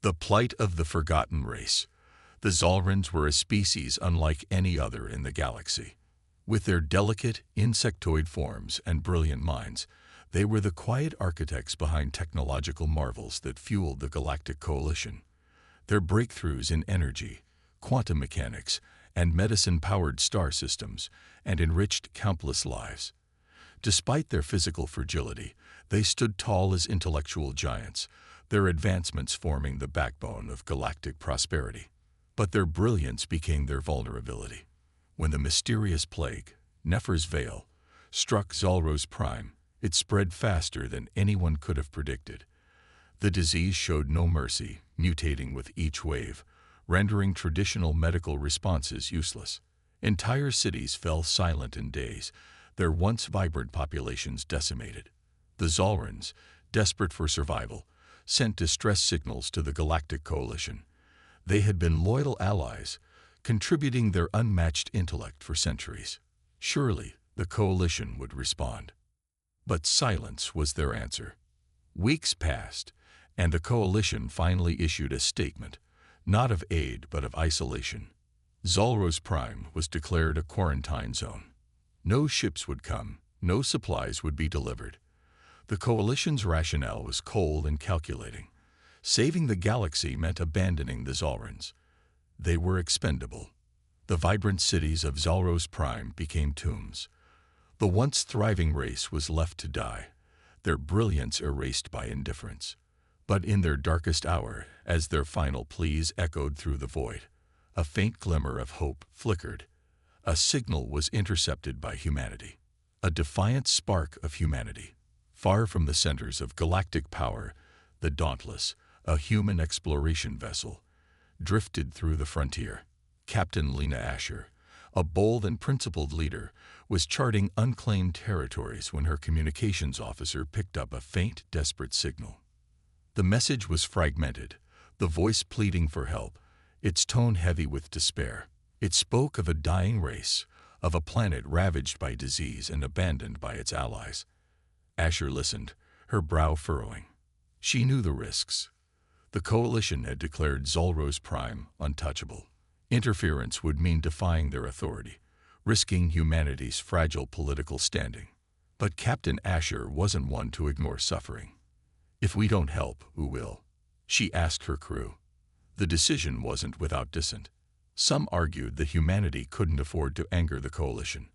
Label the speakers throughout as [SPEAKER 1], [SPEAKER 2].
[SPEAKER 1] The plight of the forgotten race. The Zalrins were a species unlike any other in the galaxy. With their delicate, insectoid forms and brilliant minds, they were the quiet architects behind technological marvels that fueled the Galactic Coalition. Their breakthroughs in energy, quantum mechanics, and medicine-powered star systems, and enriched countless lives. Despite their physical fragility, they stood tall as intellectual giants, their advancements forming the backbone of galactic prosperity. But their brilliance became their vulnerability. When the mysterious plague, Nefer's Veil, struck Zalros Prime, it spread faster than anyone could have predicted. The disease showed no mercy, mutating with each wave, rendering traditional medical responses useless. Entire cities fell silent in days, their once vibrant populations decimated. The Zalrins, desperate for survival, sent distress signals to the Galactic Coalition. They had been loyal allies, contributing their unmatched intellect for centuries. Surely, the Coalition would respond. But silence was their answer. Weeks passed, and the Coalition finally issued a statement, not of aid but of isolation. Zalros Prime was declared a quarantine zone. No ships would come, no supplies would be delivered. The Coalition's rationale was cold and calculating. Saving the galaxy meant abandoning the Zalrins. They were expendable. The vibrant cities of Zalros Prime became tombs. The once thriving race was left to die, their brilliance erased by indifference. But in their darkest hour, as their final pleas echoed through the void, a faint glimmer of hope flickered. A signal was intercepted by humanity. A defiant spark of humanity. Far from the centers of galactic power, the Dauntless, a human exploration vessel, drifted through the frontier. Captain Lena Asher, a bold and principled leader, was charting unclaimed territories when her communications officer picked up a faint, desperate signal. The message was fragmented, the voice pleading for help, its tone heavy with despair. It spoke of a dying race, of a planet ravaged by disease and abandoned by its allies. Asher listened, her brow furrowing. She knew the risks. The Coalition had declared Zalros Prime untouchable. Interference would mean defying their authority, risking humanity's fragile political standing. But Captain Asher wasn't one to ignore suffering. "If we don't help, who will?" she asked her crew. The decision wasn't without dissent. Some argued that humanity couldn't afford to anger the Coalition.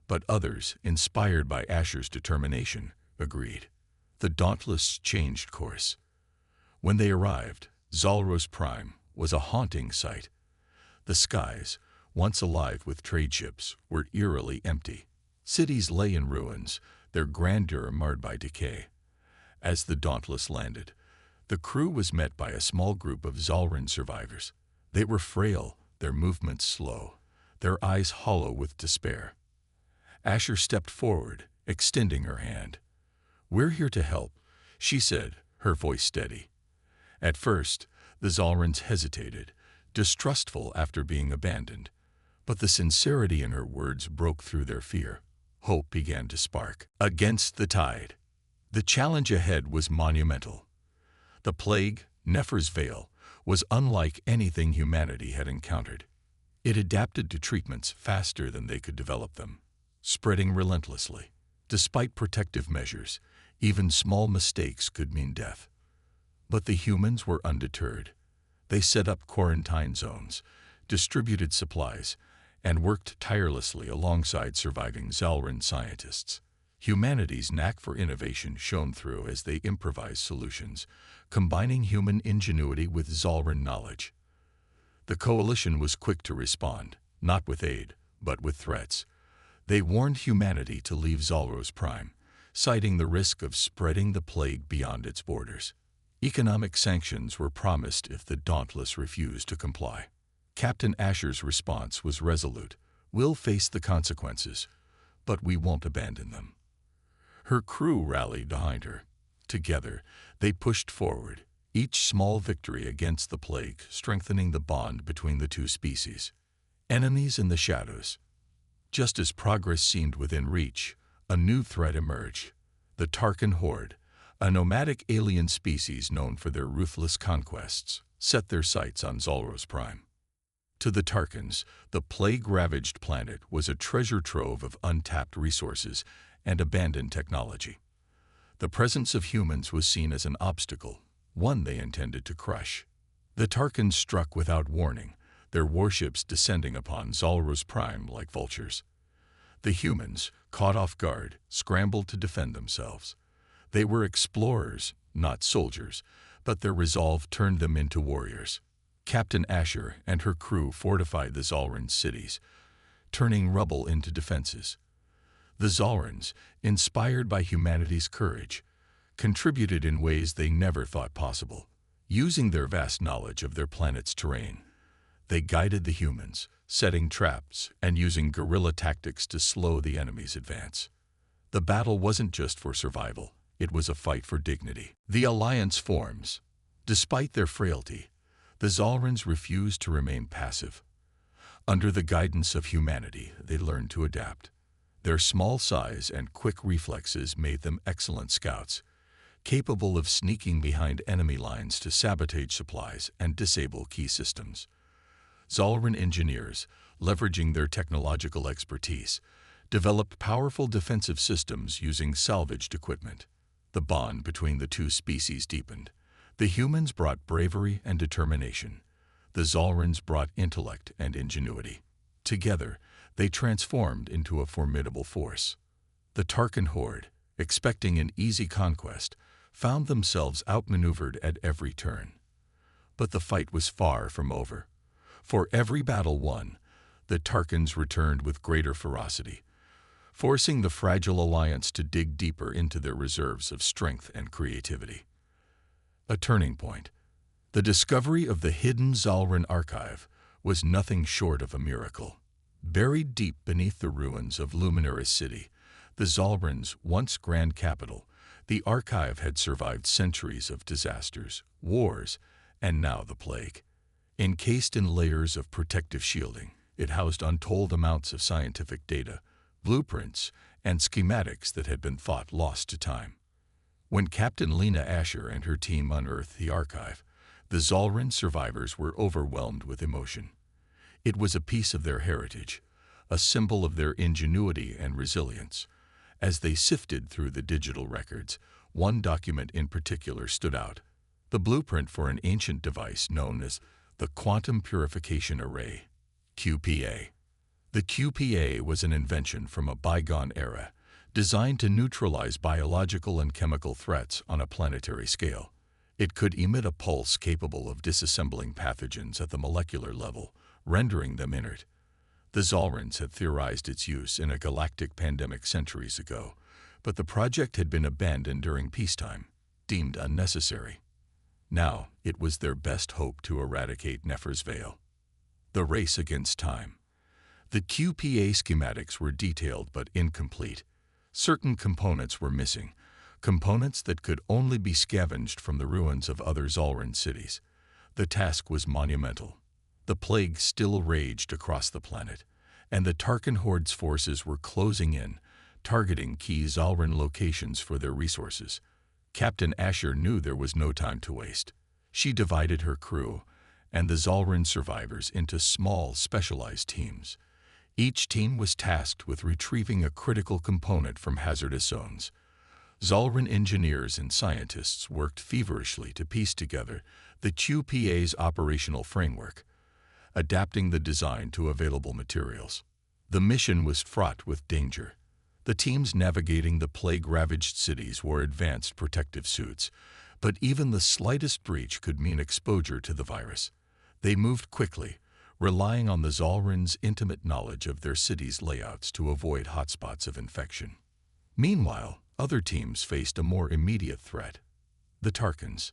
[SPEAKER 1] But others, inspired by Asher's determination, agreed. The Dauntless changed course. When they arrived, Zalros Prime was a haunting sight. The skies, once alive with trade ships, were eerily empty. Cities lay in ruins, their grandeur marred by decay. As the Dauntless landed, the crew was met by a small group of Zalrin survivors. They were frail, their movements slow, their eyes hollow with despair. Asher stepped forward, extending her hand. "We're here to help," she said, her voice steady. At first, the Zalrins hesitated, distrustful after being abandoned. But the sincerity in her words broke through their fear. Hope began to spark. Against the tide. The challenge ahead was monumental. The plague, Nefer's Veil, was unlike anything humanity had encountered. It adapted to treatments faster than they could develop them, spreading relentlessly. Despite protective measures, even small mistakes could mean death. But the humans were undeterred. They set up quarantine zones, distributed supplies, and worked tirelessly alongside surviving Zalrin scientists. Humanity's knack for innovation shone through as they improvised solutions, combining human ingenuity with Zalrin knowledge. The Coalition was quick to respond, not with aid, but with threats. They warned humanity to leave Zalros Prime, citing the risk of spreading the plague beyond its borders. Economic sanctions were promised if the Dauntless refused to comply. Captain Asher's response was resolute. "We'll face the consequences, but we won't abandon them." Her crew rallied behind her. Together, they pushed forward, each small victory against the plague strengthening the bond between the two species. Enemies in the shadows. Just as progress seemed within reach, a new threat emerged. The Tarken Horde, a nomadic alien species known for their ruthless conquests, set their sights on Zalrins Prime. To the Tarkens, the plague-ravaged planet was a treasure trove of untapped resources and abandoned technology. The presence of humans was seen as an obstacle, one they intended to crush. The Tarkens struck without warning, their warships descending upon Zalrins Prime like vultures. The humans, caught off guard, scrambled to defend themselves. They were explorers, not soldiers, but their resolve turned them into warriors. Captain Asher and her crew fortified the Zalrins cities, turning rubble into defenses. The Zalrins, inspired by humanity's courage, contributed in ways they never thought possible. Using their vast knowledge of their planet's terrain, they guided the humans, setting traps and using guerrilla tactics to slow the enemy's advance. The battle wasn't just for survival, it was a fight for dignity. The alliance forms. Despite their frailty, the Zalrins refused to remain passive. Under the guidance of humanity, they learned to adapt. Their small size and quick reflexes made them excellent scouts, capable of sneaking behind enemy lines to sabotage supplies and disable key systems. Zalrin engineers, leveraging their technological expertise, developed powerful defensive systems using salvaged equipment. The bond between the two species deepened. The humans brought bravery and determination. The Zalrins brought intellect and ingenuity. Together, they transformed into a formidable force. The Tarken Horde, expecting an easy conquest, found themselves outmaneuvered at every turn. But the fight was far from over. For every battle won, the Tarkens returned with greater ferocity, forcing the fragile alliance to dig deeper into their reserves of strength and creativity. A turning point. The discovery of the hidden Zalrin archive was nothing short of a miracle. Buried deep beneath the ruins of Luminaris City, the Zalrins' once grand capital, the archive had survived centuries of disasters, wars, and now the plague. Encased in layers of protective shielding, it housed untold amounts of scientific data, blueprints, and schematics that had been thought lost to time. When Captain Lena Asher and her team unearthed the archive, the Zalrin survivors were overwhelmed with emotion. It was a piece of their heritage, a symbol of their ingenuity and resilience. As they sifted through the digital records, one document in particular stood out: the blueprint for an ancient device known as the Quantum Purification Array, QPA. The QPA was an invention from a bygone era, designed to neutralize biological and chemical threats on a planetary scale. It could emit a pulse capable of disassembling pathogens at the molecular level, rendering them inert. The Zalrins had theorized its use in a galactic pandemic centuries ago, but the project had been abandoned during peacetime, deemed unnecessary. Now it was their best hope to eradicate Nefer's Veil. The race against time. The QPA schematics were detailed but incomplete. Certain components were missing, components that could only be scavenged from the ruins of other Zalrin cities. The task was monumental. The plague still raged across the planet, and the Tarken Horde's forces were closing in, targeting key Zalrin locations for their resources. Captain Asher knew there was no time to waste. She divided her crew and the Zalrin survivors into small, specialized teams. Each team was tasked with retrieving a critical component from hazardous zones. Zalrin engineers and scientists worked feverishly to piece together the QPA's operational framework, adapting the design to available materials. The mission was fraught with danger. The teams navigating the plague-ravaged cities wore advanced protective suits, but even the slightest breach could mean exposure to the virus. They moved quickly, relying on the Zalrins' intimate knowledge of their city's layouts to avoid hotspots of infection. Meanwhile, other teams faced a more immediate threat: the Tarkens.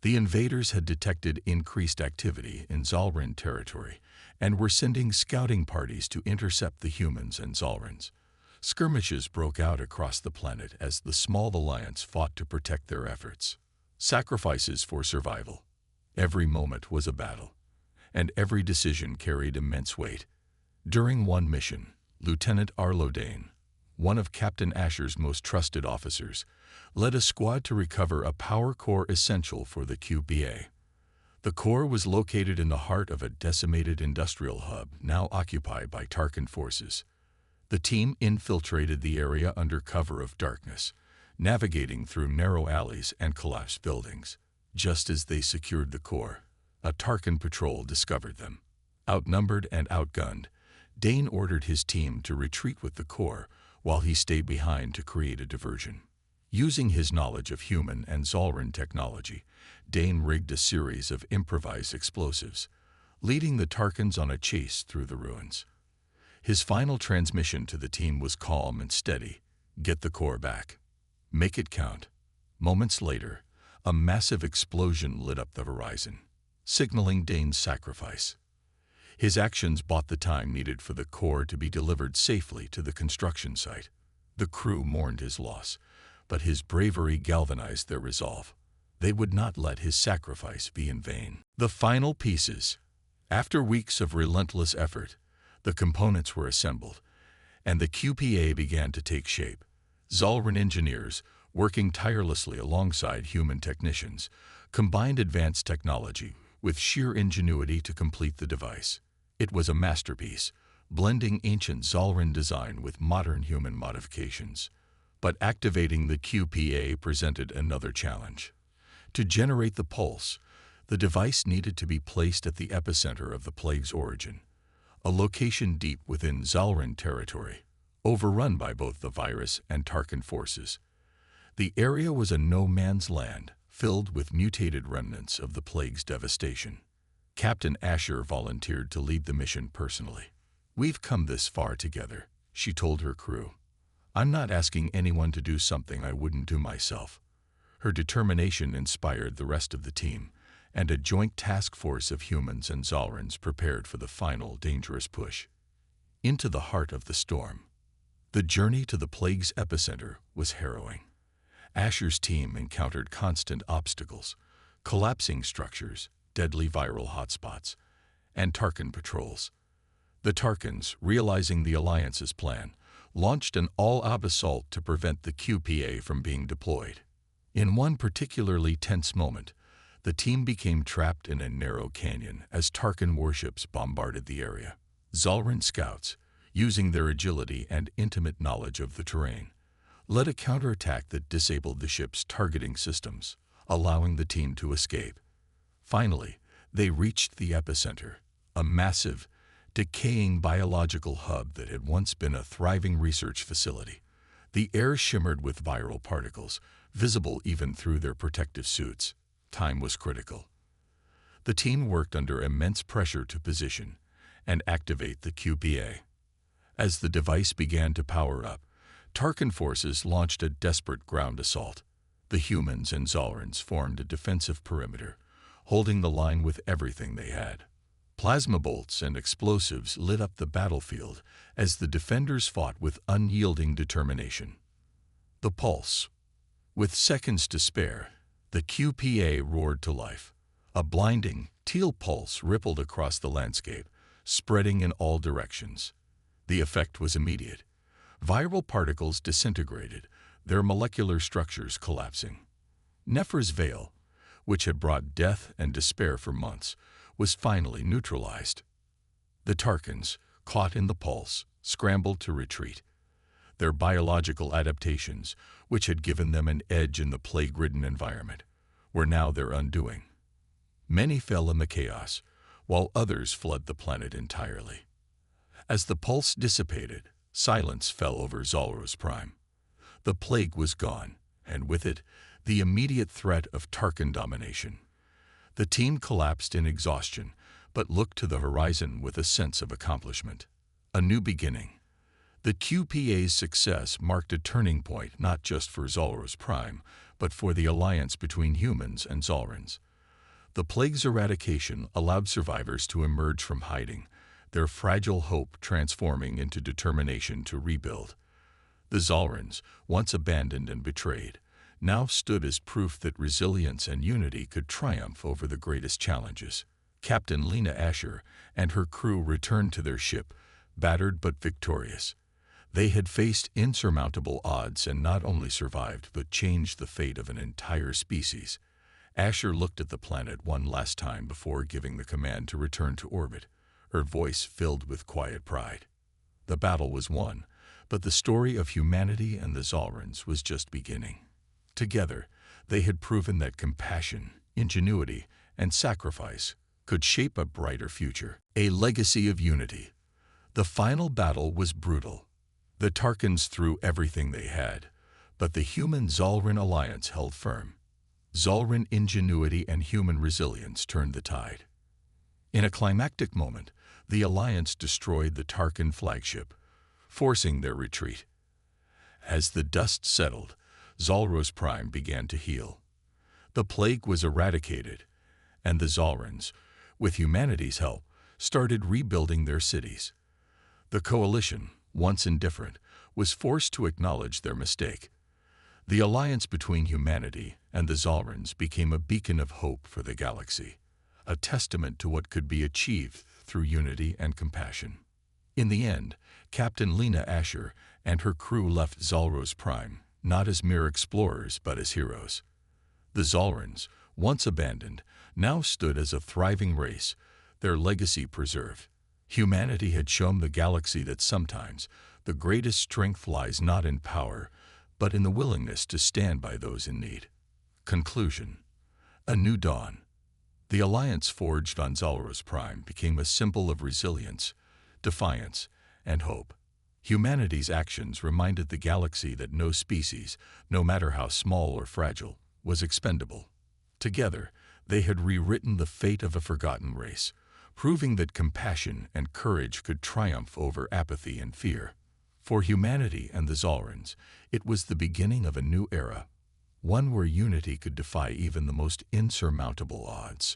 [SPEAKER 1] The invaders had detected increased activity in Zalrin territory and were sending scouting parties to intercept the humans and Zalrins. Skirmishes broke out across the planet as the small alliance fought to protect their efforts. Sacrifices for survival. Every moment was a battle, and every decision carried immense weight. During one mission, Lieutenant Arlo Dane, one of Captain Asher's most trusted officers, led a squad to recover a power core essential for the QPA. The core was located in the heart of a decimated industrial hub now occupied by Tarken forces. The team infiltrated the area under cover of darkness, navigating through narrow alleys and collapsed buildings. Just as they secured the core, a Tarken patrol discovered them. Outnumbered and outgunned, Dane ordered his team to retreat with the core while he stayed behind to create a diversion. Using his knowledge of human and Zalrin technology, Dane rigged a series of improvised explosives, leading the Tarkens on a chase through the ruins. His final transmission to the team was calm and steady: "Get the core back. Make it count." Moments later, a massive explosion lit up the horizon, signaling Dane's sacrifice. His actions bought the time needed for the core to be delivered safely to the construction site. The crew mourned his loss, but his bravery galvanized their resolve. They would not let his sacrifice be in vain. The final pieces. After weeks of relentless effort, the components were assembled, and the QPA began to take shape. Zalrin engineers, working tirelessly alongside human technicians, combined advanced technology with sheer ingenuity to complete the device. It was a masterpiece, blending ancient Zalrin design with modern human modifications. But activating the QPA presented another challenge. To generate the pulse, the device needed to be placed at the epicenter of the plague's origin, a location deep within Zalrin territory, overrun by both the virus and Tarken forces. The area was a no-man's land, filled with mutated remnants of the plague's devastation. Captain Asher volunteered to lead the mission personally. "We've come this far together," she told her crew. "I'm not asking anyone to do something I wouldn't do myself." Her determination inspired the rest of the team, and a joint task force of humans and Zalrins prepared for the final dangerous push. Into the heart of the storm. The journey to the plague's epicenter was harrowing. Asher's team encountered constant obstacles: collapsing structures, deadly viral hotspots, and Tarken patrols. The Tarkens, realizing the Alliance's plan, launched an all-out assault to prevent the QPA from being deployed. In one particularly tense moment, the team became trapped in a narrow canyon as Tarken warships bombarded the area. Zalrin scouts, using their agility and intimate knowledge of the terrain, led a counterattack that disabled the ship's targeting systems, allowing the team to escape. Finally, they reached the epicenter, a massive, decaying biological hub that had once been a thriving research facility. The air shimmered with viral particles, visible even through their protective suits. Time was critical. The team worked under immense pressure to position and activate the QPA. As the device began to power up, Tarken forces launched a desperate ground assault. The humans and Zalrins formed a defensive perimeter, holding the line with everything they had. Plasma bolts and explosives lit up the battlefield as the defenders fought with unyielding determination. The pulse. With seconds to spare, the QPA roared to life. A blinding, teal pulse rippled across the landscape, spreading in all directions. The effect was immediate. Viral particles disintegrated, their molecular structures collapsing. Nephra's veil, which had brought death and despair for months, was finally neutralized. The Tarkens, caught in the pulse, scrambled to retreat. Their biological adaptations, which had given them an edge in the plague-ridden environment, were now their undoing. Many fell in the chaos, while others fled the planet entirely. As the pulse dissipated, silence fell over Zalros Prime. The plague was gone, and with it, the immediate threat of Tarken domination. The team collapsed in exhaustion, but looked to the horizon with a sense of accomplishment. A new beginning. The QPA's success marked a turning point not just for Zalros Prime, but for the alliance between humans and Zalrins. The plague's eradication allowed survivors to emerge from hiding, their fragile hope transforming into determination to rebuild. The Zalrins, once abandoned and betrayed, now stood as proof that resilience and unity could triumph over the greatest challenges. Captain Lena Asher and her crew returned to their ship, battered but victorious. They had faced insurmountable odds and not only survived but changed the fate of an entire species. Asher looked at the planet one last time before giving the command to return to orbit, her voice filled with quiet pride. The battle was won, but the story of humanity and the Zalrins was just beginning. Together, they had proven that compassion, ingenuity, and sacrifice could shape a brighter future, a legacy of unity. The final battle was brutal. The Tarkens threw everything they had, but the human-Zalrin alliance held firm. Zalrin ingenuity and human resilience turned the tide. In a climactic moment, the alliance destroyed the Tarken flagship, forcing their retreat. As the dust settled, Zalros Prime began to heal. The plague was eradicated, and the Zalrins, with humanity's help, started rebuilding their cities. The Coalition, once indifferent, was forced to acknowledge their mistake. The alliance between humanity and the Zalrins became a beacon of hope for the galaxy, a testament to what could be achieved through unity and compassion. In the end, Captain Lena Asher and her crew left Zalros Prime, not as mere explorers but as heroes. The Zalrins, once abandoned, now stood as a thriving race, their legacy preserved. Humanity had shown the galaxy that sometimes the greatest strength lies not in power, but in the willingness to stand by those in need. Conclusion. A new dawn. The alliance forged on Zalros Prime became a symbol of resilience, defiance, and hope. Humanity's actions reminded the galaxy that no species, no matter how small or fragile, was expendable. Together, they had rewritten the fate of a forgotten race, proving that compassion and courage could triumph over apathy and fear. For humanity and the Zalrins, it was the beginning of a new era, one where unity could defy even the most insurmountable odds.